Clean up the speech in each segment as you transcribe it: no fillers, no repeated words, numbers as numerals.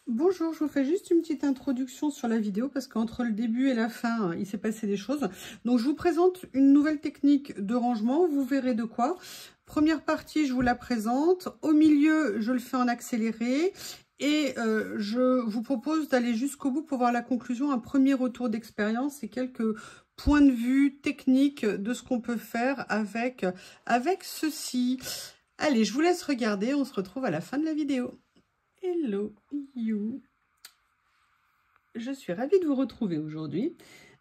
Bonjour, je vous fais juste une petite introduction sur la vidéo parce qu'entre le début et la fin, il s'est passé des choses. Donc, je vous présente une nouvelle technique de rangement. Vous verrez de quoi. Première partie, je vous la présente. Au milieu, je le fais en accéléré. Et je vous propose d'aller jusqu'au bout pour voir la conclusion, un premier retour d'expérience et quelques points de vue techniques de ce qu'on peut faire avec ceci. Allez, je vous laisse regarder. On se retrouve à la fin de la vidéo. Hello you. Je suis ravie de vous retrouver aujourd'hui.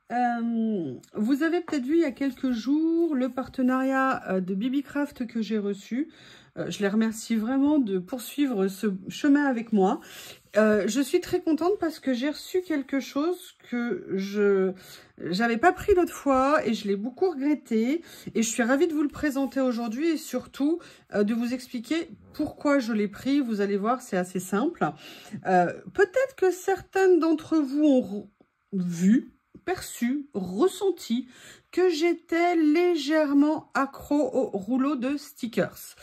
Vous avez peut-être vu il y a quelques jours le partenariat de BBCraft que j'ai reçu. Je les remercie vraiment de poursuivre ce chemin avec moi. Je suis très contente parce que j'ai reçu quelque chose que je n'avais pas pris l'autre fois et je l'ai beaucoup regretté. Et je suis ravie de vous le présenter aujourd'hui et surtout de vous expliquer pourquoi je l'ai pris. Vous allez voir, c'est assez simple. Peut-être que certaines d'entre vous ont vu, perçu, ressenti que j'étais légèrement accro au rouleau de stickers.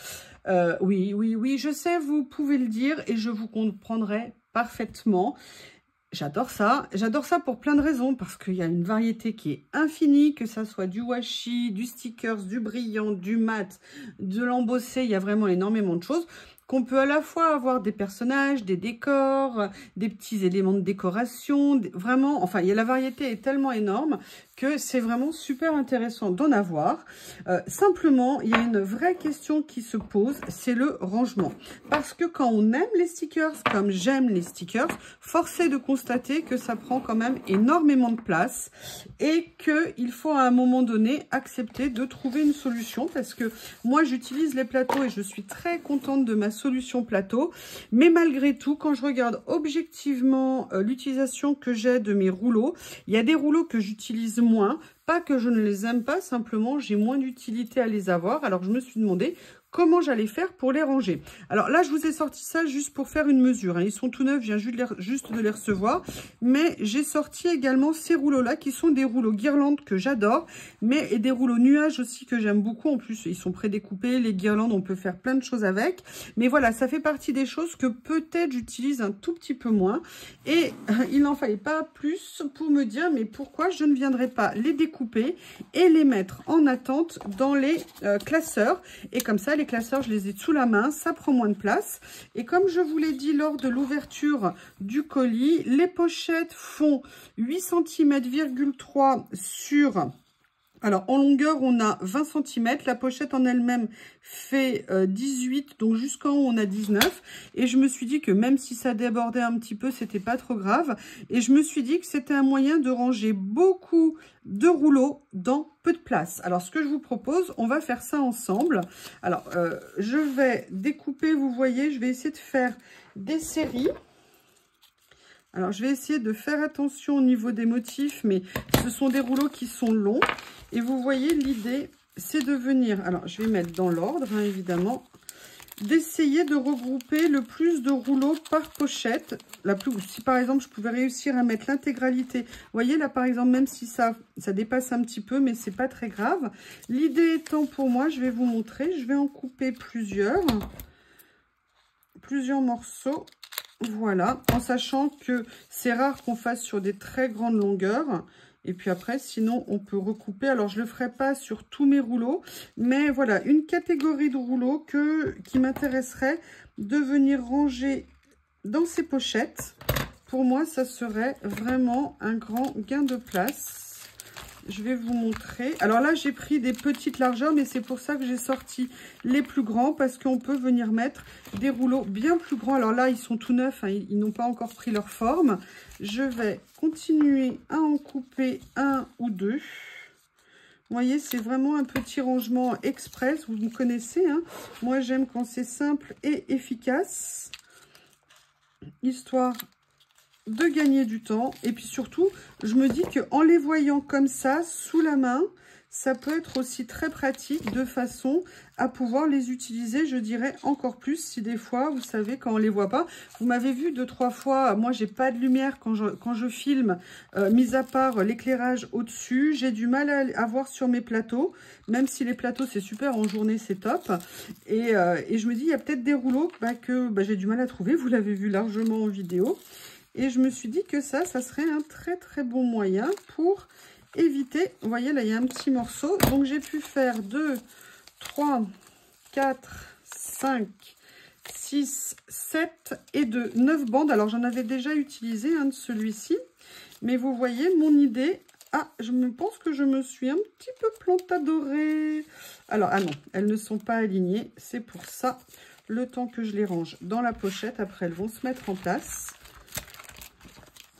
Oui, je sais, vous pouvez le dire et je vous comprendrai parfaitement. J'adore ça pour plein de raisons, parce qu'il y a une variété qui est infinie, que ça soit du washi, du stickers, du brillant, du mat, de l'embossé, il y a vraiment énormément de choses. Qu'on peut à la fois avoir des personnages, des décors, des petits éléments de décoration, vraiment, enfin, la variété est tellement énorme que c'est vraiment super intéressant d'en avoir. Simplement, il y a une vraie question qui se pose, c'est le rangement. Parce que quand on aime les stickers, comme j'aime les stickers, force est de constater que ça prend quand même énormément de place et qu'il faut à un moment donné accepter de trouver une solution, parce que moi j'utilise les plateaux et je suis très contente de ma solution plateau, mais malgré tout, quand je regarde objectivement l'utilisation que j'ai de mes rouleaux, il y a des rouleaux que j'utilise moins, pas que je ne les aime pas, simplement j'ai moins d'utilité à les avoir. Alors je me suis demandé comment j'allais faire pour les ranger. Alors là, je vous ai sorti ça juste pour faire une mesure. Ils sont tout neufs, je viens juste de les recevoir. Mais j'ai sorti également ces rouleaux-là, qui sont des rouleaux guirlandes que j'adore, mais et des rouleaux nuages aussi que j'aime beaucoup. En plus, ils sont prédécoupés. Les guirlandes, on peut faire plein de choses avec. Mais voilà, ça fait partie des choses que peut-être j'utilise un tout petit peu moins. Et il n'en fallait pas plus pour me dire, mais pourquoi je ne viendrais pas les découper et les mettre en attente dans les classeurs. Et comme ça, les classeurs, je les ai sous la main, ça prend moins de place. Et comme je vous l'ai dit lors de l'ouverture du colis, les pochettes font 8 cm,3 sur... Alors, en longueur, on a 20 cm. La pochette en elle-même fait 18, donc jusqu'en haut, on a 19. Et je me suis dit que même si ça débordait un petit peu, c'était pas trop grave. Et je me suis dit que c'était un moyen de ranger beaucoup de rouleaux dans peu de place. Alors, ce que je vous propose, on va faire ça ensemble. Alors, je vais découper, vous voyez, je vais essayer de faire des séries. Alors, je vais essayer de faire attention au niveau des motifs, mais ce sont des rouleaux qui sont longs. Et vous voyez, l'idée, c'est de venir... Alors, je vais mettre dans l'ordre, hein, évidemment. D'essayer de regrouper le plus de rouleaux par pochette. Si, par exemple, je pouvais réussir à mettre l'intégralité. Vous voyez, là, par exemple, même si ça dépasse un petit peu, mais c'est pas très grave. L'idée étant, pour moi, je vais vous montrer. Je vais en couper plusieurs morceaux. Voilà, en sachant que c'est rare qu'on fasse sur des très grandes longueurs. Et puis après, sinon, on peut recouper. Alors, je ne le ferai pas sur tous mes rouleaux. Mais voilà, une catégorie de rouleaux qui m'intéresserait de venir ranger dans ces pochettes. Pour moi, ça serait vraiment un grand gain de place. Je vais vous montrer. Alors là, j'ai pris des petites largeurs, mais c'est pour ça que j'ai sorti les plus grands, parce qu'on peut venir mettre des rouleaux bien plus grands. Alors là, ils sont tout neufs, hein, ils n'ont pas encore pris leur forme. Je vais continuer à en couper un ou deux. Vous voyez, c'est vraiment un petit rangement express. Vous me connaissez, hein. Moi, j'aime quand c'est simple et efficace, histoire de gagner du temps. Et puis surtout, je me dis qu'en les voyant comme ça, sous la main, ça peut être aussi très pratique de façon à pouvoir les utiliser, je dirais, encore plus si des fois, vous savez, quand on les voit pas. Vous m'avez vu 2-3 fois, moi, j'ai pas de lumière quand je filme, mis à part l'éclairage au-dessus. J'ai du mal à voir sur mes plateaux, même si les plateaux, c'est super, en journée, c'est top. Et je me dis, il y a peut-être des rouleaux que j'ai du mal à trouver. Vous l'avez vu largement en vidéo. Et je me suis dit que ça serait un très, très bon moyen pour éviter. Vous voyez, là, il y a un petit morceau. Donc, j'ai pu faire 2, 3, 4, 5, 6, 7 et 2, 9 bandes. Alors, j'en avais déjà utilisé un de celui-ci. Mais vous voyez, mon idée... Ah, je pense que je me suis un petit peu plantadorée. Alors, ah non, elles ne sont pas alignées. C'est pour ça. Le temps que je les range dans la pochette, après, elles vont se mettre en place.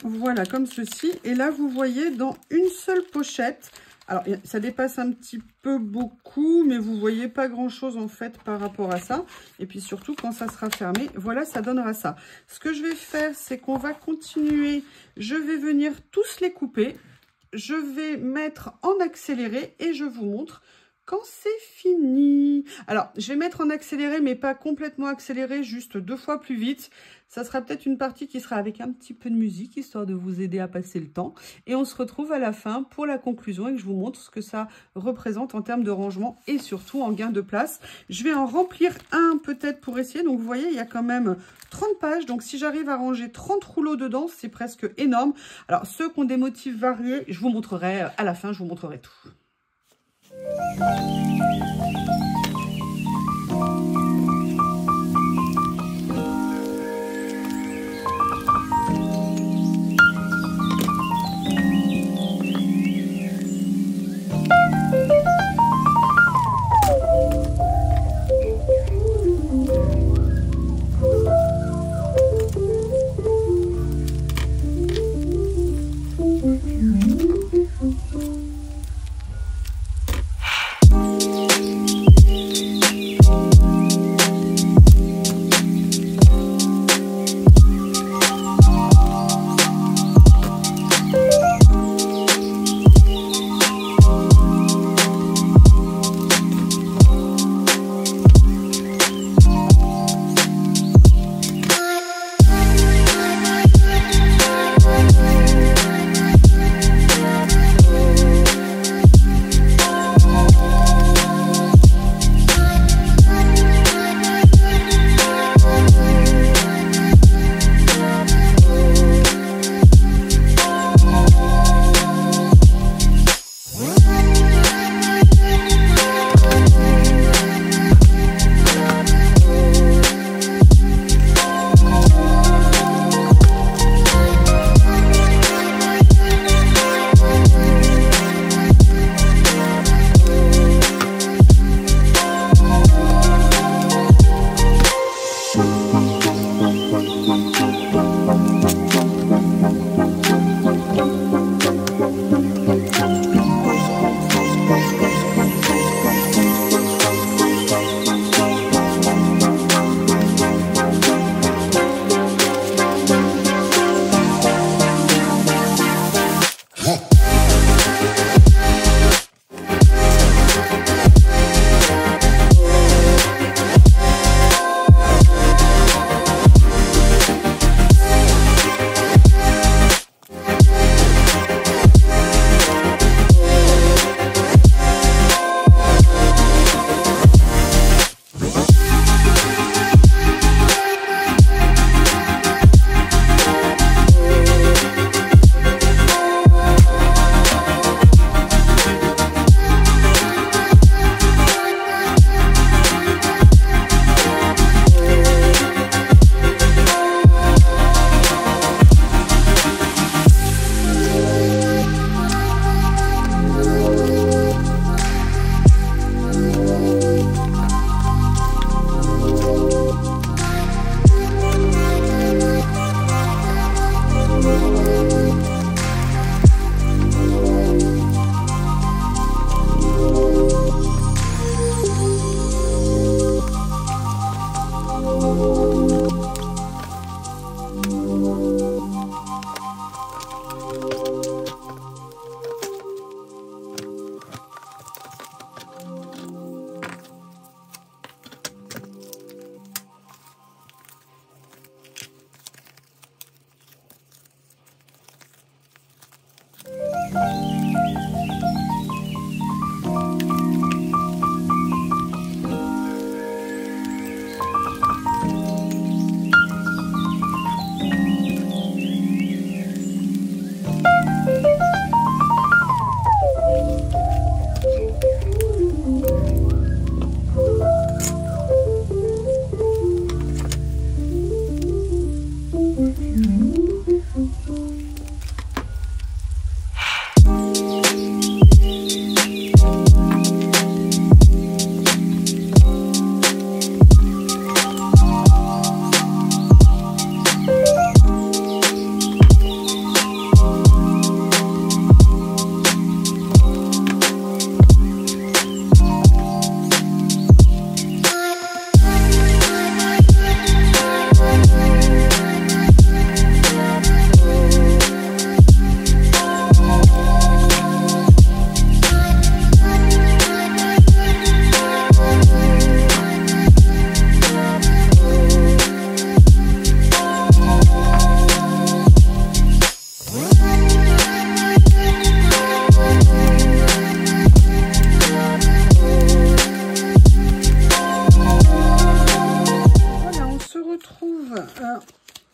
Voilà, comme ceci. Et là, vous voyez, dans une seule pochette, alors ça dépasse un petit peu beaucoup, mais vous voyez pas grand-chose en fait par rapport à ça. Et puis surtout, quand ça sera fermé, voilà, ça donnera ça. Ce que je vais faire, c'est qu'on va continuer. Je vais venir tous les couper. Je vais mettre en accéléré et je vous montre quand c'est fini. Alors, je vais mettre en accéléré, mais pas complètement accéléré, juste 2 fois plus vite. Ça sera peut-être une partie qui sera avec un petit peu de musique, histoire de vous aider à passer le temps. Et on se retrouve à la fin pour la conclusion et que je vous montre ce que ça représente en termes de rangement et surtout en gain de place. Je vais en remplir un peut-être pour essayer. Donc, vous voyez, il y a quand même 30 pages. Donc, si j'arrive à ranger 30 rouleaux dedans, c'est presque énorme. Alors, ceux qui ont des motifs variés, je vous montrerai à la fin, je vous montrerai tout.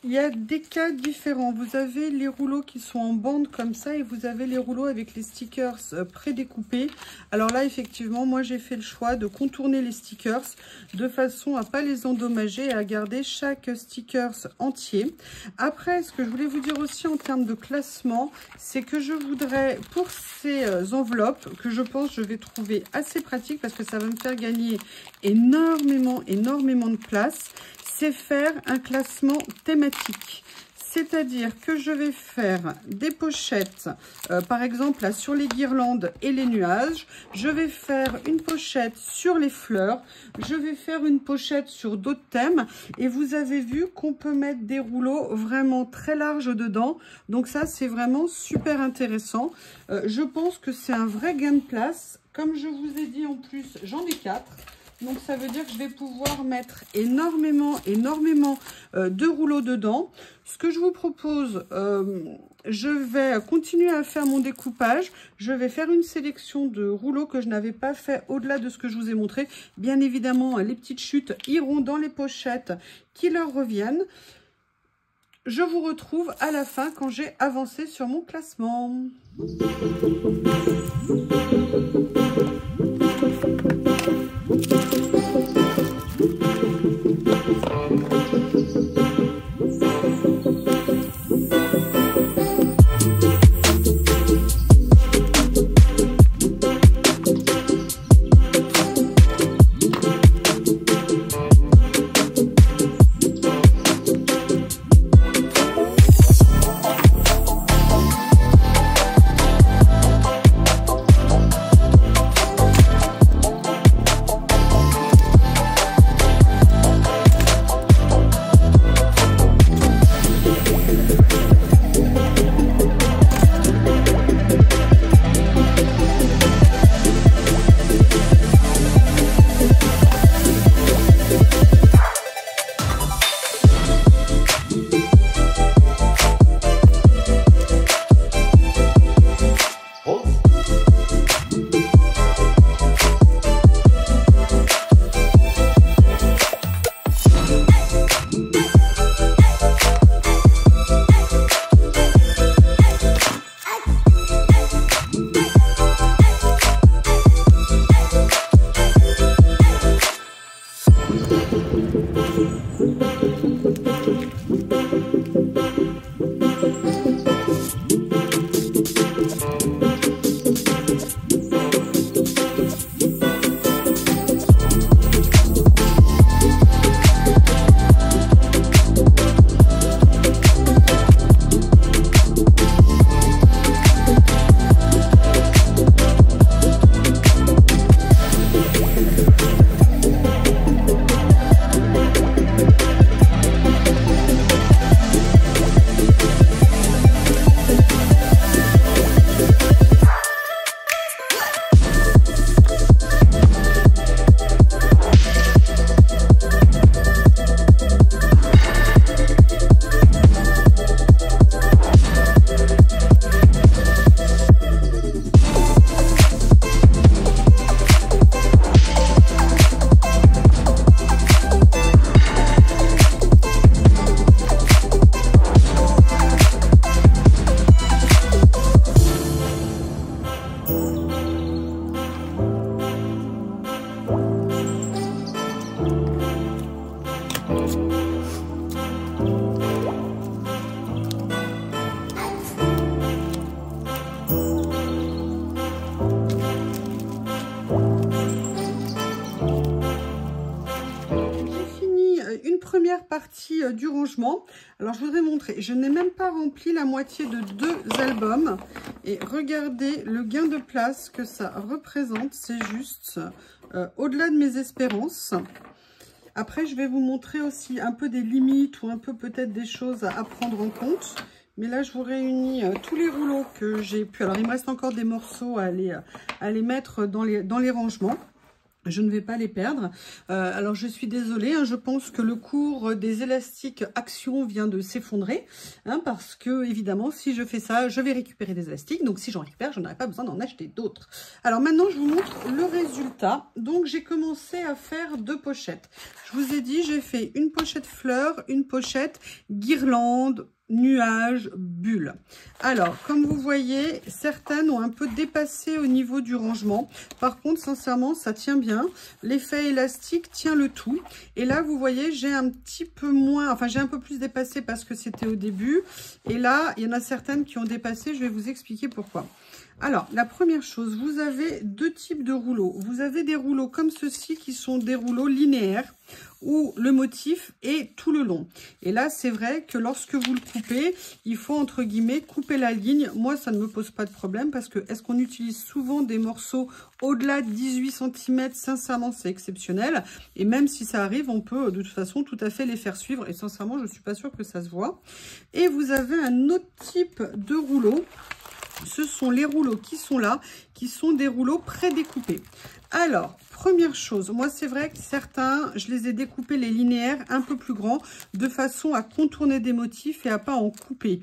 Il y a des cas différents. Vous avez les rouleaux qui sont en bande comme ça et vous avez les rouleaux avec les stickers prédécoupés. Alors là, effectivement, moi, j'ai fait le choix de contourner les stickers de façon à pas les endommager et à garder chaque sticker entier. Après, ce que je voulais vous dire aussi en termes de classement, c'est que je voudrais, pour ces enveloppes, que je pense je vais trouver assez pratique parce que ça va me faire gagner énormément de place, c'est faire un classement thématique. C'est-à-dire que je vais faire des pochettes, par exemple là sur les guirlandes et les nuages. Je vais faire une pochette sur les fleurs. Je vais faire une pochette sur d'autres thèmes. Et vous avez vu qu'on peut mettre des rouleaux vraiment très larges dedans. Donc ça, c'est vraiment super intéressant. Je pense que c'est un vrai gain de place. Comme je vous ai dit en plus, j'en ai 4. Donc, ça veut dire que je vais pouvoir mettre énormément de rouleaux dedans. Ce que je vous propose, je vais continuer à faire mon découpage. Je vais faire une sélection de rouleaux que je n'avais pas fait au-delà de ce que je vous ai montré. Bien évidemment, les petites chutes iront dans les pochettes qui leur reviennent. Je vous retrouve à la fin quand j'ai avancé sur mon classement. Partie du rangement. Alors je voudrais montrer, je n'ai même pas rempli la moitié de 2 albums et regardez le gain de place que ça représente, c'est juste au-delà de mes espérances. Après je vais vous montrer aussi un peu des limites ou un peu peut-être des choses à prendre en compte, mais là je vous réunis tous les rouleaux que j'ai pu. Alors il me reste encore des morceaux à aller mettre dans les rangements. Je ne vais pas les perdre. Alors, je suis désolée, hein, je pense que le cours des élastiques Action vient de s'effondrer. Hein, parce que, évidemment, si je fais ça, je vais récupérer des élastiques. Donc, si j'en récupère, je n'aurai pas besoin d'en acheter d'autres. Alors, maintenant, je vous montre le résultat. Donc, j'ai commencé à faire 2 pochettes. Je vous ai dit, j'ai fait une pochette fleurs, une pochette guirlande, nuages, bulles. Alors, comme vous voyez, certaines ont un peu dépassé au niveau du rangement. Par contre, sincèrement, ça tient bien. L'effet élastique tient le tout. Et là, vous voyez, j'ai un petit peu moins, enfin, j'ai un peu plus dépassé parce que c'était au début. Et là, il y en a certaines qui ont dépassé. Je vais vous expliquer pourquoi. Alors, la première chose, vous avez 2 types de rouleaux. Vous avez des rouleaux comme ceci qui sont des rouleaux linéaires où le motif est tout le long. Et là, c'est vrai que lorsque vous le coupez, il faut entre guillemets couper la ligne. Moi, ça ne me pose pas de problème parce que est-ce qu'on utilise souvent des morceaux au-delà de 18 cm? Sincèrement, c'est exceptionnel. Et même si ça arrive, on peut de toute façon tout à fait les faire suivre. Et sincèrement, je ne suis pas sûre que ça se voit. Et vous avez un autre type de rouleau. Ce sont les rouleaux qui sont là, qui sont des rouleaux prédécoupés. Alors, première chose, moi c'est vrai que certains, je les ai découpés les linéaires un peu plus grands, de façon à contourner des motifs et à pas en couper.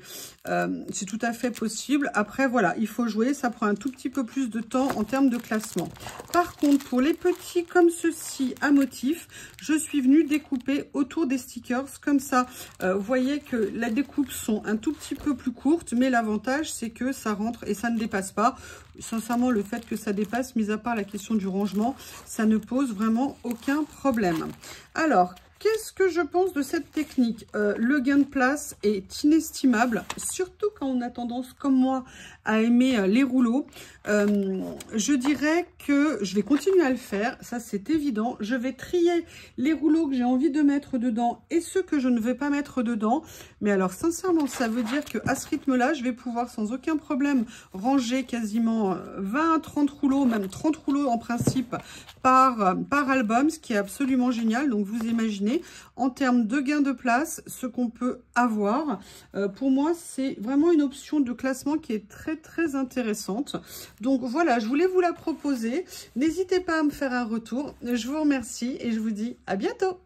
C'est tout à fait possible. Après voilà, il faut jouer, ça prend un tout petit peu plus de temps en termes de classement. Par contre, pour les petits comme ceci à motif, je suis venue découper autour des stickers comme ça. Vous voyez que la découpe sont un tout petit peu plus courtes, mais l'avantage c'est que ça rentre et ça ne dépasse pas. Sincèrement, le fait que ça dépasse, mis à part la question du rangement, ça ne pose vraiment aucun problème. Alors, qu'est-ce que je pense de cette technique? Le gain de place est inestimable, surtout quand on a tendance, comme moi, à aimer les rouleaux. Je dirais que je vais continuer à le faire, ça c'est évident. Je vais trier les rouleaux que j'ai envie de mettre dedans et ceux que je ne vais pas mettre dedans. Mais alors sincèrement, ça veut dire qu'à ce rythme-là, je vais pouvoir sans aucun problème ranger quasiment 20 à 30 rouleaux, même 30 rouleaux en principe par album, ce qui est absolument génial. Donc vous imaginez, en termes de gain de place, ce qu'on peut avoir. Pour moi, c'est vraiment une option de classement qui est très intéressante. Donc voilà, je voulais vous la proposer. N'hésitez pas à me faire un retour. Je vous remercie et je vous dis à bientôt.